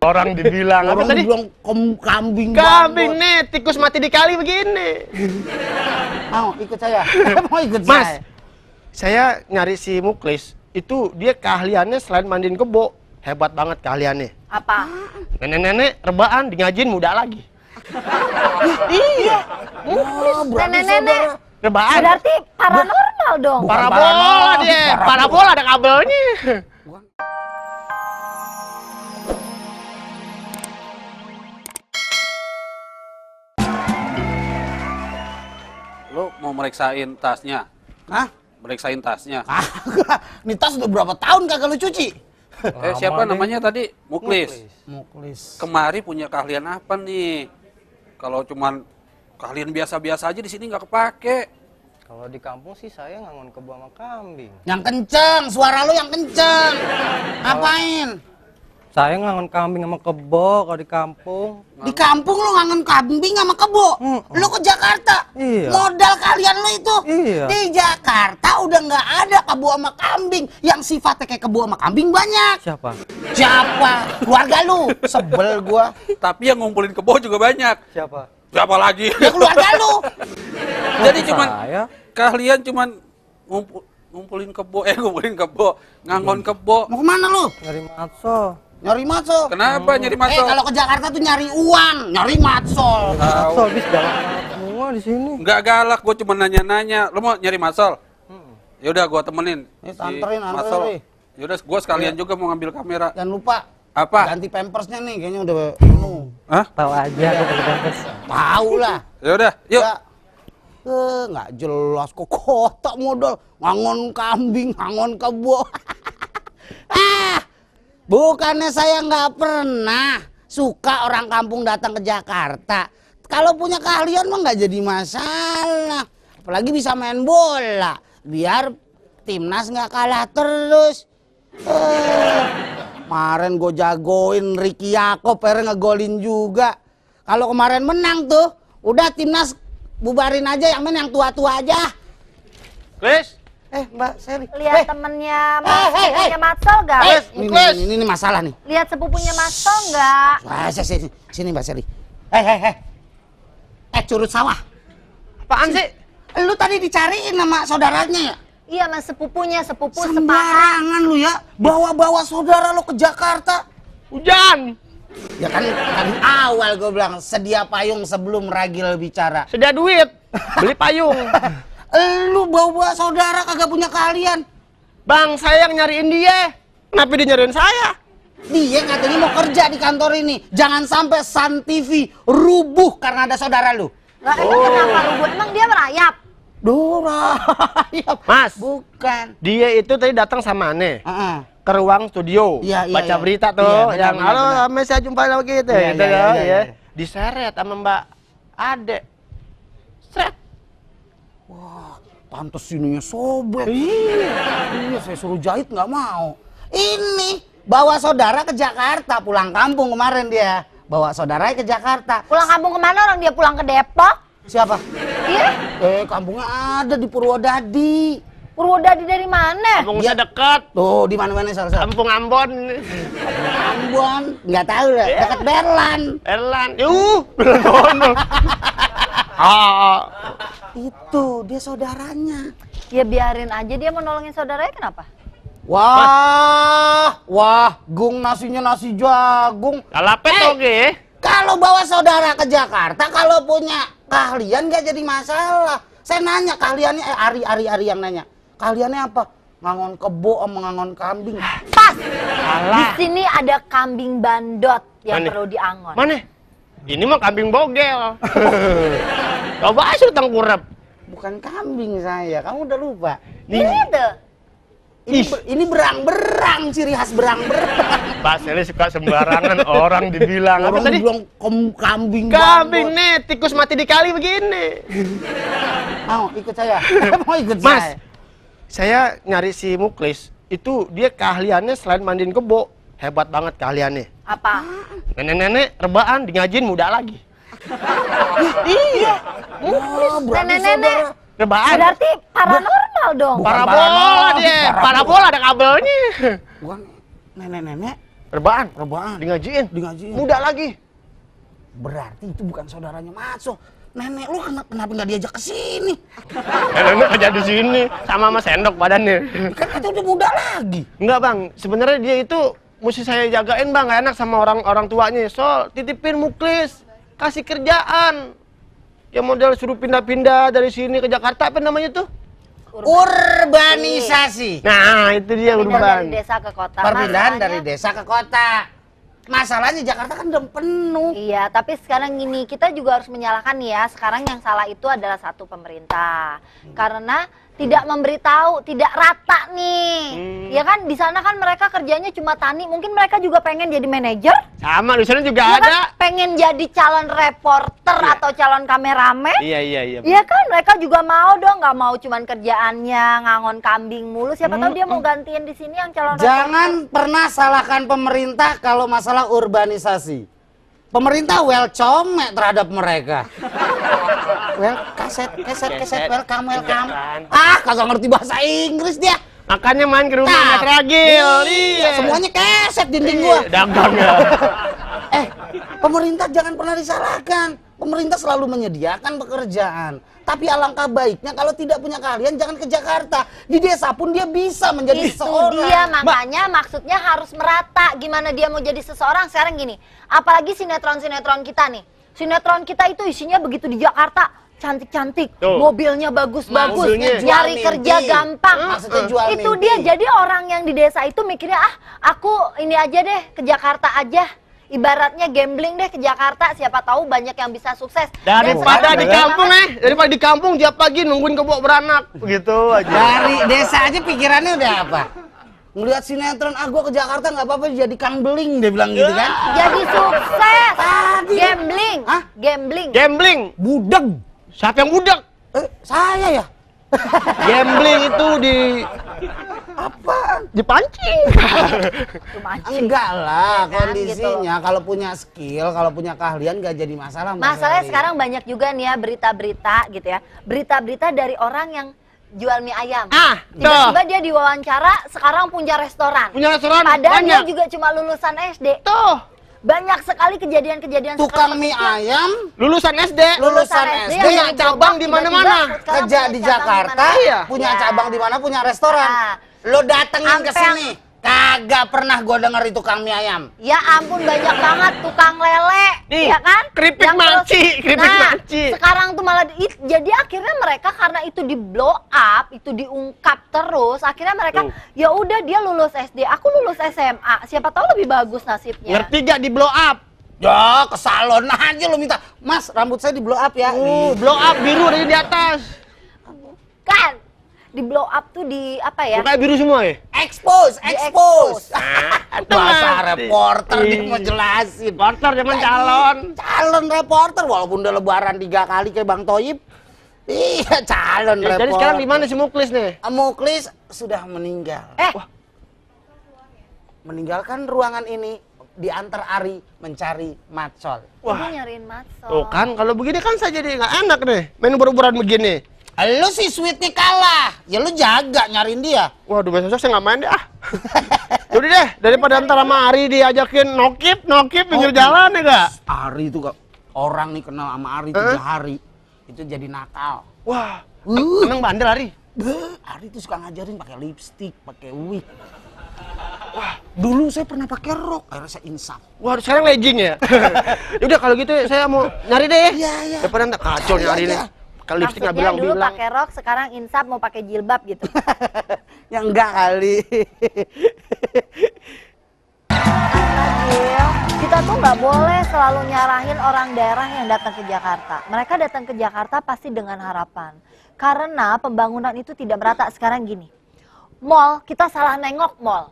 Orang dibilang Orang apa tadi? dibilang kambing. Kambing nih, tikus mati di kali begini. Mau ikut saya? Mau ikut Mas, saya nyari si Muklis. Itu dia keahliannya selain mandiin kebo. Hebat banget keahliannya. Apa? Nenek-nenek rebaan di ngajin muda lagi. Iya. Nenek-nenek. Rebaan. Berarti paranormal dong. Parabola dia. Parabola ada kabelnya. Lo mau meriksain tasnya? Hah? Meriksain tasnya? Kagak. Ini tas udah berapa tahun kagak lu cuci? Siapa namanya tadi? Muklis. Muklis. Kemari punya keahlian apa nih? Kalau cuman keahlian biasa-biasa aja di sini nggak kepake. Kalau di kampung sih saya ngangon kebo sama kambing. Yang kenceng, suara lu yang kenceng. Ngapain? Saya ngangon kambing sama kebo kalau di kampung. Di kampung lu ngangen kambing sama kebo. Lu ke Jakarta. Iya. Modal kalian lu itu. Iya. Di Jakarta udah nggak ada kebo sama kambing. Yang sifatnya kayak kebo sama kambing banyak. Siapa? Siapa? Keluarga lu. Sebel gua. Tapi yang ngumpulin kebo juga banyak. Siapa? Siapa lagi? Ya keluarga lu. Jadi cuman Saya? keahlian cuman ngumpulin kebo, ngangon kebo. Mau kemana lu? Nyari matso. Nyari matsol. Kenapa nyari masuk? Kalau ke Jakarta tuh nyari uang, nyari matsol. Matso habis galak semua di sini. Nggak galak, gue cuma nanya-nanya. Lo mau nyari masal? Yaudah, gue temenin. Anterin, Masal. anterin. Yaudah, gue sekalian juga mau ngambil kamera. Jangan lupa Apa? ganti pampersnya nih, kayaknya udah penuh. Hah? Tahu aja aku pakai pampers. Tahu lah. Yaudah, yuk. Ya. Nggak jelas kok kotak modal ngangon kambing, ngangon kebo. Bukannya saya nggak pernah suka orang kampung datang ke Jakarta. Kalau punya keahlian mah nggak jadi masalah. Apalagi bisa main bola. Biar timnas nggak kalah terus. Kemarin gue jagoin Ricky Yakob, akhirnya ngegolin juga. Kalau kemarin menang tuh, udah timnas bubarin aja, yang main yang tua-tua aja. Klis, Mbak Seli. Lihat temennya sepupunya Matsol nggak? Ini masalah nih. Lihat sepupunya Matsol nggak? Wah, sini Mbak Seli. Curut sawah. apaan sih? Lu tadi dicariin sama saudaranya ya? Iya, mas sepupunya, sepupu sepakat. Sembarangan lu ya, bawa-bawa saudara lu ke Jakarta. Hujan. Ya kan tadi awal gue bilang sedia payung sebelum ragil bicara. Sedia duit. Beli payung. Lu bawa saudara kagak punya keahlian. Bang, saya yang nyariin dia. Kenapa dia nyariin saya? Dia katanya mau kerja di kantor ini. Jangan sampai Sun TV rubuh karena ada saudara lu. Lah, kenapa lu buat? Emang dia merayap? Rayap. Mas, Bukan. dia itu tadi datang sama aneh. Heeh. Ke ruang studio. Iya, Baca iya. berita tuh. Iya, benar, yang, benar, halo, benar. sama saya jumpa lagi gitu. Iya, Gitu iya, ya, iya, ya. iya. Diseret sama Mbak Ade. Seret. Pantes sininya sobek. Iya. Iya, saya suruh jahit nggak mau. Ini bawa saudara ke Jakarta, pulang kampung kemarin dia. Bawa saudaranya ke Jakarta. Pulang kampung kemana? Orang dia pulang ke Depok. Siapa? Iya? Kampungnya ada di Purwodadi. Purwodadi dari mana? Kampung saya dekat. Tuh, di mana-mana salah. Kampung Ambon. Ambon, nggak tahu lah. Dekat Berlan. Erlan. Belum. Itu dia saudaranya. Ya biarin aja, dia mau nolongin saudaranya, kenapa? Wah, gung nasinya nasi jagung. Kalapet oke. Kalau bawa saudara ke Jakarta, kalau punya keahlian nggak jadi masalah. Saya nanya keahliannya, Ari yang nanya. Keahliannya apa? Ngangon kebo sama ngangon kambing. Pas! Di sini ada kambing bandot yang Mana? perlu diangon. Mana? Ini mah kambing bogel. Coba aja tengkurap. Bukan kambing saya, kamu udah lupa. Ini tuh. Ini berang-berang, ciri khas berang-berang. Pak Seli suka sembarangan orang dibilang apa Orang tadi? bilang kambing. Kambing bandot. nih, tikus mati di kali begini. Mau ikut saya? Mau ikut Mas, saya? saya nyari si Muklis. Itu dia keahliannya selain mandiin kebo. Hebat banget keahliannya. Apa? Nenek-nenek rebaan di ngajin muda lagi. Iya. Oh, berarti Nenek-nenek. saudara. Rebaan. Berarti paranormal dong. Bukan Parabola dia. Parabola ada kabelnya. Bukan nenek-nenek. Rebahan. Rebahan. Di ngajiin. Digajiin. Muda lagi. Berarti itu bukan saudaranya Maco. Nenek lu kenapa nggak diajak ke sini? Nenek kerja di sini sama Mas Sendok badannya. Kan kata udah muda lagi. Enggak bang, sebenarnya dia itu mesti saya jagain bang, gak enak sama orang tuanya. So titipin Muklis, kasih kerjaan. Ya model suruh pindah-pindah dari sini ke Jakarta, apa namanya tuh? Urbanisasi. Nah itu dia Perpindahan urban. dari desa ke kota. Perpindahan Masalahnya- dari desa ke kota. Masalahnya Jakarta kan udah penuh. Iya, tapi sekarang gini, kita juga harus menyalahkan nih ya. Sekarang yang salah itu adalah satu pemerintah. Karena tidak memberitahu, tidak rata nih. Ya kan, di sana kan mereka kerjanya cuma tani. Mungkin mereka juga pengen jadi manajer. Sama di sana juga Ya ada. kan, pengen jadi calon reporter Iya. atau calon kameramen. Iya. Iya kan, mereka juga mau dong, nggak mau cuman kerjaannya ngangon kambing mulu. Siapa tahu dia mau gantiin di sini yang calon Jangan pernah salahkan pemerintah kalau masalah urbanisasi. Pemerintah welcome terhadap mereka. Keset, welcome. Kan. Kagak ngerti bahasa Inggris dia. Makanya main ke rumah Nah, Mas Ragil. Iya, semuanya keset dinding gua. Dagang ya. Pemerintah jangan pernah disalahkan. Pemerintah selalu menyediakan pekerjaan. Tapi alangkah baiknya kalau tidak punya keahlian jangan ke Jakarta. Di desa pun dia bisa menjadi Itu seseorang. dia, makanya maksudnya harus merata. Gimana dia mau jadi seseorang sekarang gini. Apalagi sinetron-sinetron kita nih. Sinetron kita itu isinya begitu di Jakarta. Cantik-cantik, Tuh. mobilnya bagus-bagus, Mobilnya. nyari Jual kerja mimpi. gampang. Maksudnya jual Itu mimpi. dia, jadi orang yang di desa itu mikirnya, aku ini aja deh, ke Jakarta aja. Ibaratnya gambling deh ke Jakarta, siapa tahu banyak yang bisa sukses. Dan Daripada sekarang di kampung daripada di kampung tiap pagi nungguin kebok beranak. Begitu aja. Dari desa aja pikirannya udah apa? Ngelihat sinetron, gua ke Jakarta nggak apa-apa jadi kang beling, dia bilang gitu kan? Jadi sukses. Tadi. Gambling. Hah? Gambling. Gambling. Budeg. Siapa yang budak? Saya ya? Gambling itu Apaan? dipancing. Itu mancing. Enggak lah, Kan, kondisinya kalau punya skill, kalau punya keahlian nggak jadi masalah. Mas Masalahnya Ferry. sekarang banyak juga nih ya berita-berita gitu ya. Berita-berita dari orang yang jual mie ayam. Tiba-tiba dia diwawancara sekarang punya restoran. Punya restoran Padahal banyak. dia juga cuma lulusan SD. Tuh, Banyak sekali kejadian-kejadian tukang sekarang mie kecil. ayam lulusan SD. Lulusan SD, yang punya dari cabang Bogor, di mana-mana. tiba-tiba sekarang kerja punya di cabang Jakarta, mana-mana. Iya. punya Ya. cabang di mana, punya restoran. Nah. Lo datengin ke Sampai sini, kagak pernah gua denger itu tukang mie ayam. Ya ampun, banyak banget tukang lele, Nih, ya kan? keripik Yang terus- manci, keripik nah, manci. sekarang tuh malah jadi akhirnya mereka karena itu di blow up, itu diungkap terus, akhirnya mereka Tuh. ya udah dia lulus SD, aku lulus SMA, siapa tahu lebih bagus nasibnya. Ngerti gak di blow up? Ya, ke salon aja lo minta, Mas, rambut saya di blow up ya. Blow up biru dari di atas. Kan di blow up tuh di apa ya? Bukannya biru semua ya? Expose. Di-expose. Bahasa Ngerti. reporter dia Ih. mau jelasin. Reporter zaman calon. Calon reporter walaupun udah lebaran 3 kali kayak Bang Toyib. Iya, calon reporter. Jadi sekarang di mana si Muklis nih? Muklis sudah meninggal. Meninggalkan ruangan ini diantar Ari mencari Macol. Wah. Nyariin Matso. Tuh kan, kalau begini kan saya jadi nggak enak nih. Main ubur-uburan begini. Lu si Sweetnya kalah, ya lu jaga nyariin dia. Waduh, besok saya nggak main deh. Yaudah deh, daripada ntar sama Ari diajakin nokip pinggir jalan ya gak? Ari itu orang nih kenal sama Ari 3 hari, itu jadi nakal. Wah, Uh. emang bandel Ari? Ari tuh suka ngajarin pakai lipstick, pakai wig. Wah, dulu saya pernah pakai rok, akhirnya saya insaf. Wah, sekarang legging ya? Yaudah kalau gitu saya mau nyari deh. Iya. Daripada ntar kacau nih Ari nih. Kalau lipstick nggak Maksudnya dulu bilang-bilang. pakai rok, sekarang insaf mau pakai jilbab gitu. Ya enggak kali. Gil, kita tuh nggak boleh selalu nyarahin orang daerah yang datang ke Jakarta. Mereka datang ke Jakarta pasti dengan harapan. Karena pembangunan itu tidak merata. Sekarang gini, mall, kita salah nengok mall.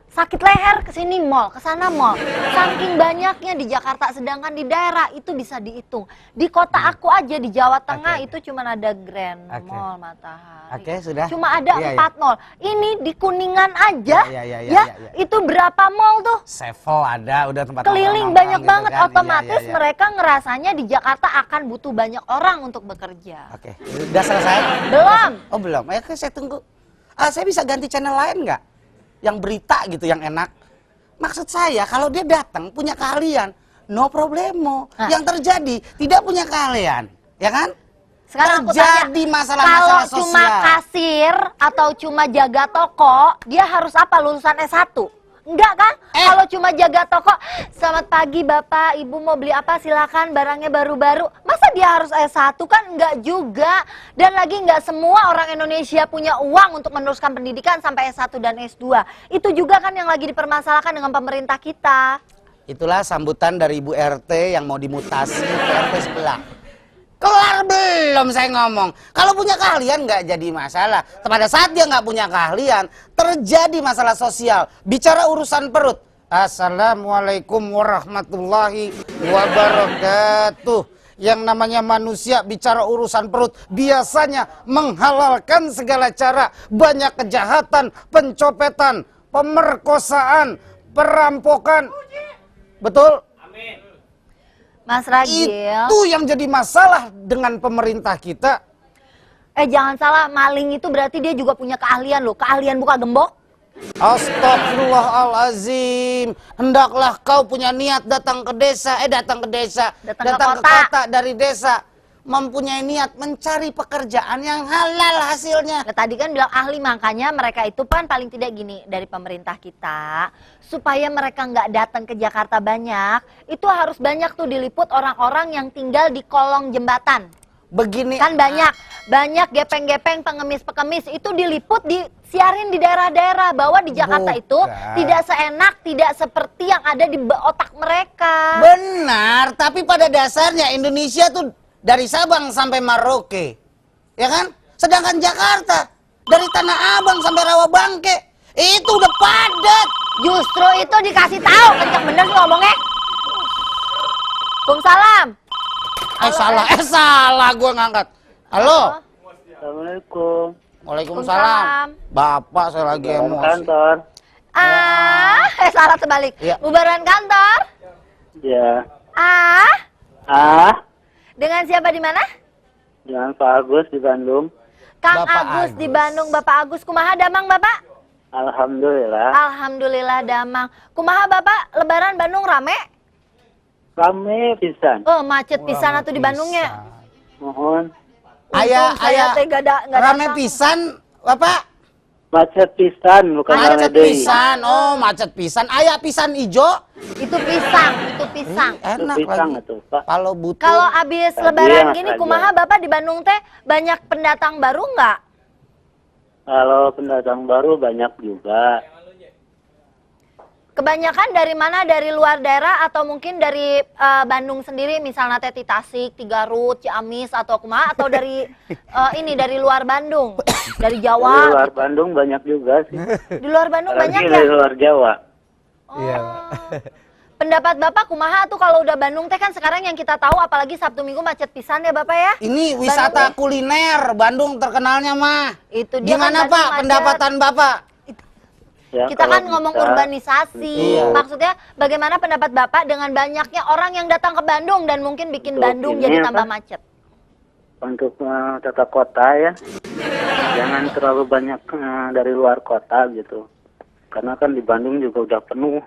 Sakit leher ke sini mall, ke sana mall. Saking banyaknya di Jakarta, sedangkan di daerah itu bisa dihitung. Di kota aku aja di Jawa Tengah itu cuma ada Grand Mall Matahari. Oke, sudah. Cuma ada Iya, 4 mall. Ini di Kuningan aja, Iya. itu berapa mall tuh? Sevel ada, udah tempat Keliling nongkrong banyak gitu banget, kan. otomatis Iya. mereka ngerasanya di Jakarta akan butuh banyak orang untuk bekerja. Oke, udah selesai? Belum. Oh belum, saya tunggu. Saya bisa ganti channel lain nggak? Yang berita gitu, yang enak. Maksud saya kalau dia datang punya keahlian, no problemo. Nah. Yang terjadi tidak punya keahlian, ya kan? Sekarang aku Terjadi tanya, masalah-masalah kalau sosial. cuma kasir atau cuma jaga toko, dia harus apa, lulusan S1? Enggak kan? Kalau cuma jaga toko, selamat pagi Bapak, Ibu mau beli apa silakan, barangnya baru-baru. Masa dia harus S1 kan? Enggak juga. Dan lagi enggak semua orang Indonesia punya uang untuk meneruskan pendidikan sampai S1 dan S2. Itu juga kan yang lagi dipermasalahkan dengan pemerintah kita. Itulah sambutan dari Ibu RT yang mau dimutasi ke RT sebelah. Kelar belum saya ngomong. Kalau punya keahlian nggak jadi masalah. Pada saat dia nggak punya keahlian, terjadi masalah sosial. Bicara urusan perut. Assalamualaikum warahmatullahi wabarakatuh. Yang namanya manusia bicara urusan perut biasanya menghalalkan segala cara. Banyak kejahatan, pencopetan, pemerkosaan, perampokan. Betul? Mas Ragil. Itu yang jadi masalah dengan pemerintah kita. Jangan salah, maling itu berarti dia juga punya keahlian loh. Keahlian buka gembok. Astagfirullahalazim. Hendaklah kau punya niat datang ke desa, datang ke kota dari desa. Mempunyai niat mencari pekerjaan yang halal hasilnya. Nah, tadi kan bilang ahli, makanya mereka itu kan paling tidak gini dari pemerintah kita, supaya mereka nggak datang ke Jakarta banyak, itu harus banyak tuh diliput orang-orang yang tinggal di kolong jembatan. Begini Kan banyak gepeng-gepeng, pengemis-pengemis itu diliput, disiarin di daerah-daerah bahwa di Jakarta itu tidak seenak, tidak seperti yang ada di otak mereka. Benar, tapi pada dasarnya Indonesia tuh dari Sabang sampai Merauke, ya kan? Sedangkan Jakarta dari Tanah Abang sampai Rawabangke itu udah padat. Justru itu dikasih tahu, kenceng bener sih ngomongnya. Waalaikumsalam. Salah gua ngangkat. Halo. Assalamualaikum. Waalaikumsalam. Bapak saya lagi emosi. Kantor. Salah terbalik. Ya. Bubaran kantor. Ya. Dengan siapa di mana? Dengan Pak Agus di Bandung. Kang Bapak Agus di Agus. Bandung. Bapak Agus, kumaha damang Bapak? Alhamdulillah. Alhamdulillah damang. Kumaha Bapak, lebaran Bandung rame? Rame pisan. Oh, macet pisan atuh di Bandungnya. Mohon. Untung saya teh nggak rame datang. pisan, Bapak. Macet pisan bukan rame Macet deui. pisan. Oh, macet pisan. Aya pisan ijo. Itu pisang, itu pisang. Enak Itu pisang lagi. itu, Pak. Kalau butuh. Kalau abis Radian, lebaran gini, radian. kumaha Bapak di Bandung teh banyak pendatang baru nggak? Kalau pendatang baru banyak juga. Kebanyakan dari mana? Dari luar daerah atau mungkin dari Bandung sendiri, misalnya teh di Tasik, di Garut, Ciamis atau kumaha, atau dari ini dari luar Bandung, dari Di Jawa. luar Bandung banyak juga sih. Di luar Bandung banyak Apalagi ya? di luar Jawa. Oh. Pendapat Bapak kumaha tuh kalau udah Bandung teh kan sekarang yang kita tahu apalagi Sabtu Minggu macet pisan ya Bapak ya? Ini wisata kuliner Bandung terkenalnya mah. Itu dia Gimana kan Bandung Pak macet. pendapatan Bapak? Ya, Kita kalau kan ngomong bisa, urbanisasi. Iya. Maksudnya bagaimana pendapat Bapak dengan banyaknya orang yang datang ke Bandung dan mungkin bikin Untuk Bandung ini jadi apa? tambah macet? Untuk tata kota ya, jangan terlalu banyak dari luar kota gitu. Karena kan di Bandung juga udah penuh.